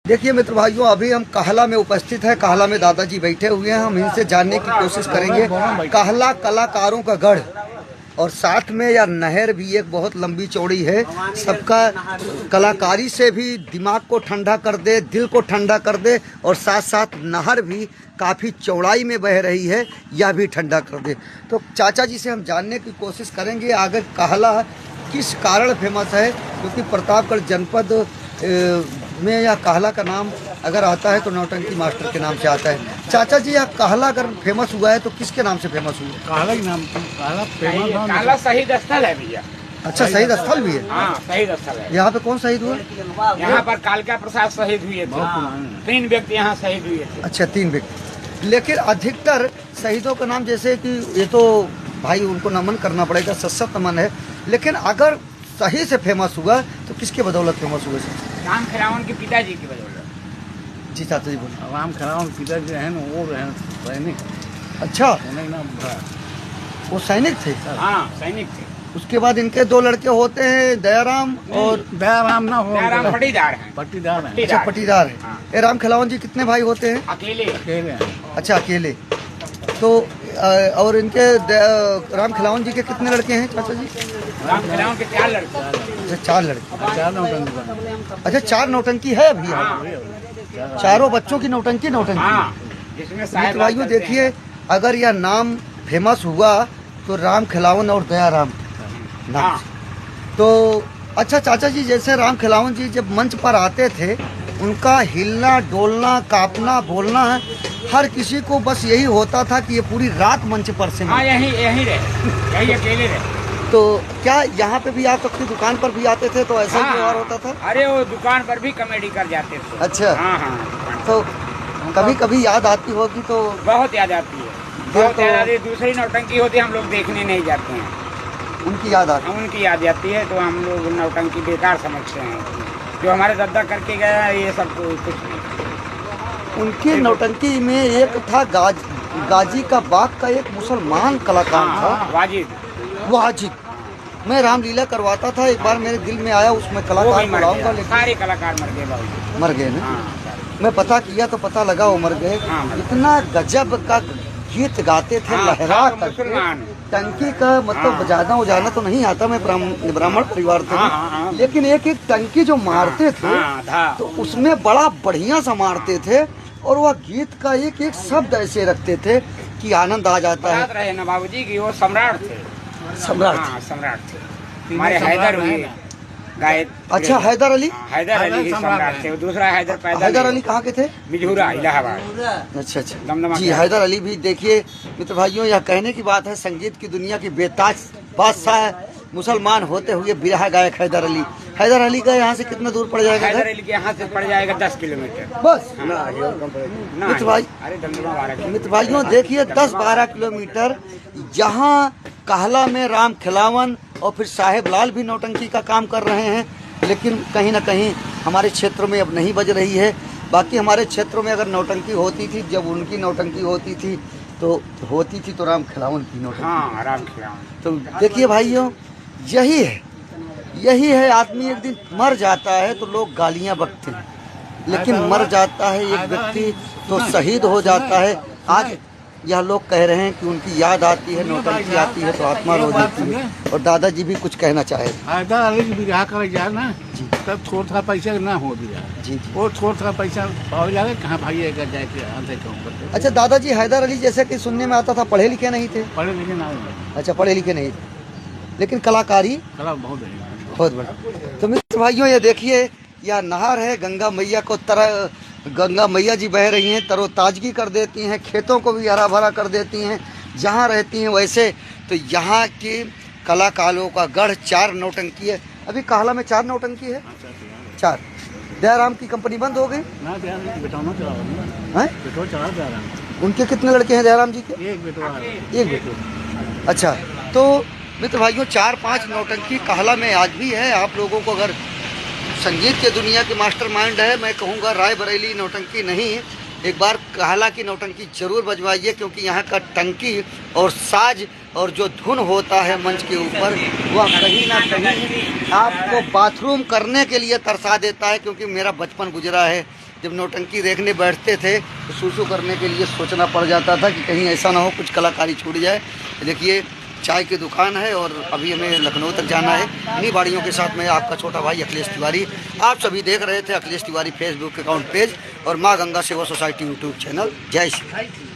देखिए मित्र भाइयों, अभी हम कहला में उपस्थित हैं। कहला में दादाजी बैठे हुए हैं। हम इनसे जानने की कोशिश करेंगे। कहला कलाकारों का गढ़, और साथ में यह नहर भी एक बहुत लंबी चौड़ी है। सबका कलाकारी से भी दिमाग को ठंडा कर दे, दिल को ठंडा कर दे, और साथ साथ नहर भी काफ़ी चौड़ाई में बह रही है, यह भी ठंडा कर दे। तो चाचा जी से हम जानने की कोशिश करेंगे आगे कहला किस कारण फेमस है, क्योंकि प्रतापगढ़ जनपद में यह कहला का नाम अगर आता है तो नौटंकी मास्टर के नाम से आता है। चाचा जी, यह कहला अगर फेमस हुआ है तो किसके नाम से फेमस हुआ? कहला के नाम कहला फेमस है। कहला शहीद स्थल है भैया। अच्छा, शहीद स्थल भी है? हाँ, शहीद स्थल है। यहाँ पे कौन शहीद हुआ? यहाँ पर कालका प्रसाद शहीद हुए थे। 3 व्यक्ति यहाँ शहीद हुए थे। अच्छा, 3 व्यक्ति। लेकिन अधिकतर शहीदों का नाम, जैसे कि ये तो भाई उनको नमन करना पड़ेगा, सशक्त नमन है, लेकिन अगर सही से फेमस हुआ तो किसके बदौलत फेमस हुआ? राम खिलावन के पिताजी की वजह। जी चाचा जी बोले। राम खिलावन पिताजी है ना, वो है सैनिक। अच्छा, उन्हें नाम था। वो सैनिक थे? हाँ, सैनिक थे। उसके बाद इनके 2 लड़के होते हैं, दयाराम और दयाराम ना हो, दयाराम पटीदार हैं। पट्टीदार है। अच्छा, पटीदार है। हाँ। ये राम खिलावन जी कितने भाई होते हैं? अकेले। अकेले हैं। अच्छा, अकेले। तो और इनके राम खिलावन जी के कितने लड़के हैं चाचा जी? राम खिलावन के 4 लड़के। अच्छा, 4 लड़के। चार नौटंकी। अच्छा, 4 नौटंकी है अभी? हाँ। चारों बच्चों की नौटंकी। हाँ, जिसमें साहिब भाइयों देखिए, अगर यह नाम फेमस हुआ तो राम खिलावन और दयाराम नाम हाँ। से। तो अच्छा चाचा जी, जैसे राम खिलावन जी जब मंच पर आते थे, उनका हिलना डोलना, कांपना, बोलना, हर किसी को बस यही होता था कि ये पूरी रात मंच पर से हाँ, यही रहे, यही अकेले रहे। तो क्या यहाँ पे भी आप अपनी दुकान पर भी आते थे तो ऐसा ही हाँ, व्यवहार होता था? अरे वो दुकान पर भी कॉमेडी कर जाते थे। अच्छा। हाँ हाँ। तो कभी कभी याद आती होगी तो? बहुत याद आती है, बहुत याद आती है। दूसरी नौटंकी होती है, हम लोग देखने नहीं जाते हैं। उनकी याद आती? उनकी याद आती है तो हम लोग नौटंकी बेकार समझते हैं। जो हमारे दादा करके गया ये सब कुछ नहीं। उनकी नौटंकी में एक था गाजी का बाग का एक मुसलमान कलाकार था, वाजिद। मैं रामलीला करवाता था, एक बार मेरे दिल में आया उसमें कलाकार बुलाऊंगा, लेकिन सारे कलाकार मर गए बाबू। मर गए ना? हाँ। मैं पता किया तो पता लगा वो मर गए। हाँ, इतना गजब का गीत गाते थे, हाँ, लहरा तो करके। मुसलमान। टंकी का मतलब हाँ। बजाना उजाना तो नहीं आता, मैं ब्राह्मण परिवार से हाँ, हाँ, हाँ। लेकिन एक एक टंकी जो मारते थे था। तो उसमें बड़ा बढ़िया सा मारते थे, और वह गीत का एक एक शब्द ऐसे रखते थे कि आनंद आ जाता है। रहे ना बाबूजी की वो सम्राट थे। सम्राट? हाँ, सम्राट थे। हमारे हैदर हुए गायक। अच्छा, हैदर अली? हैदर अली ही सम्राट थे। दूसरा हैदर पैदा। हैदर अली कहाँ के थे? बिजूरा, इलाहाबाद। अच्छा अच्छा दमदमा जी। हैदर अली भी देखिए मित्र भाइयों, यह कहने की बात है, संगीत की दुनिया की बेताज बादशाह मुसलमान होते हुए बिरहा गायक हैदर अली। हैदर अली का यहाँ से कितना दूर पड़ जाएगा? हैदर अली के यहाँ से पड़ जाएगा 10 किलोमीटर बस। ना। मित्र भाई, अरे दमदमा 12 किलोमीटर। मित्र भाइयों देखिए, 10-12 किलोमीटर। जहाँ कहला में राम खिलावन और फिर साहेब लाल भी नौटंकी का काम कर रहे हैं, लेकिन कहीं ना कहीं हमारे क्षेत्र में अब नहीं बज रही है। बाकी हमारे क्षेत्रों में अगर नौटंकी होती थी, जब उनकी नौटंकी होती थी तो राम खिलावन की नौटंकी। हाँ, राम खिलावन। तो देखिए भाइयों, यही है आदमी एक दिन मर जाता है तो लोग गालियां बकते हैं, लेकिन मर जाता है एक व्यक्ति तो शहीद हो जाता है। आज यह लोग कह रहे हैं कि उनकी याद आती है, नौटंकी आती है तो आत्मा रो जाती है। और दादाजी भी कुछ कहना चाहे। हैदर अली की बिरहा कर जाए ना जी, तब थोड़ा सा पैसा ना हो दिया जी जी। वो थोड़ा सा पैसा पाओ जाए, कहाँ भाई जाके आधे कहूँ। अच्छा दादाजी, हैदर अली जैसे कि सुनने में आता था पढ़े लिखे नहीं थे? पढ़े लिखे ना। अच्छा, पढ़े लिखे नहीं थे, लेकिन कलाकारी कला बहुत है। बहुत बड़ा। तो मित्र भाइयों, ये देखिए, यह नहर है, गंगा मैया को गंगा मैया जी बह रही हैं, तरोताजगी कर देती हैं, खेतों को भी हरा भरा कर देती हैं जहाँ रहती हैं। वैसे तो यहाँ के कलाकारों का गढ़ 4 नौटंकी है। अभी कहला में 4 नौटंकी है। 4। दयाराम की कंपनी बंद हो गई है? उनके कितने लड़के हैं दयाराम जी के? एक बेटो। अच्छा, तो मित्र भाइयों, 4-5 नौटंकी कहला में आज भी है। आप लोगों को अगर संगीत के दुनिया के मास्टरमाइंड है, मैं कहूँगा रायबरेली नौटंकी नहीं, एक बार कहला की नौटंकी जरूर बजवाइए, क्योंकि यहाँ का टंकी और साज और जो धुन होता है मंच के ऊपर, वह कहीं ना कहीं आपको बाथरूम करने के लिए तरसा देता है। क्योंकि मेरा बचपन गुजरा है जब नौटंकी देखने बैठते थे तो सूसू करने के लिए सोचना पड़ जाता था कि कहीं ऐसा ना हो कुछ कलाकारी छूट जाए। देखिए चाय की दुकान है और अभी हमें लखनऊ तक जाना है। इन्हीं बाड़ियों के साथ में आपका छोटा भाई अखिलेश तिवारी। आप सभी देख रहे थे Akhilesh Tiwari Facebook account page और माँ गंगा सेवा सोसाइटी यूट्यूब चैनल। जय श्री।